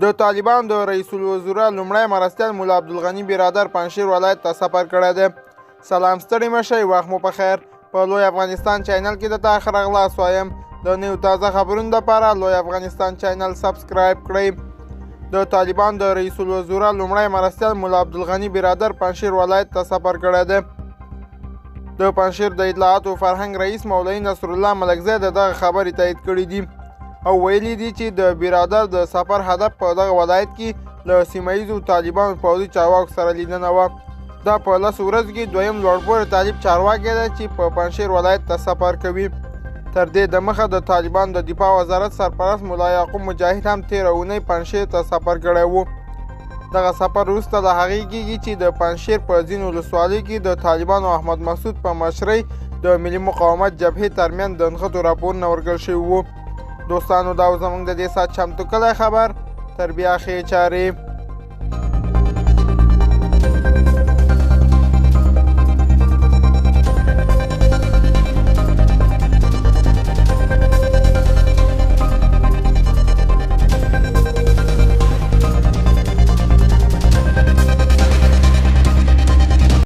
د طالبانو د رئیس الوزرا لومړی مرستیال مولا عبدالغني برادر پنجشیر ولایت ته سفر کړی دی. سلام ستړي مه شئ، وخت مو په خیر. په لوی افغانستان چینل کې د تا ښه راغلاست وایم. د نویو تازه خبرونو دپاره لوی افغانستان چینل سبسکرایب کړئ. د طالبانو د رئیس الوزرا لومړی مرستیال مولا عبدالغني برادر پنجشیر ولایت ته سفر کړی دی. د پنجشیر د اطلاعاتو فرهنګ رئیس مولوي نصر الله ملکزی دغه خبرې تایید کړي دي او ویلي دي چې د برادر د سفر هدف په دغه ولایت کې له سیمه ییزو طالبانو پوځي چارواکو سره لیدنه وه. دا په 10 ورځو کې دویم لوړپوړی طالب چارواکی دی چې په پنجشیر ولایت ته سفر کوي. تر دې دمخه د طالبانو د دفاع وزارت سرپرست ملا یعقوب مجاهد هم تېره اونۍ پنجشیر ته سفر کړی و. دغه سفر وروسته له هغې کېږي چې د پنجشیر په ځینو ولسوالیو کې د طالبانو احمد مسعود په مشرۍ د ملي مقاومت جبهې ترمنځ د نښتو راپورونه ورکړل شوي وو. دوستانو دا و زموږ د دې ساعت چمتو کلی خبر. تر بیا ښې چارې.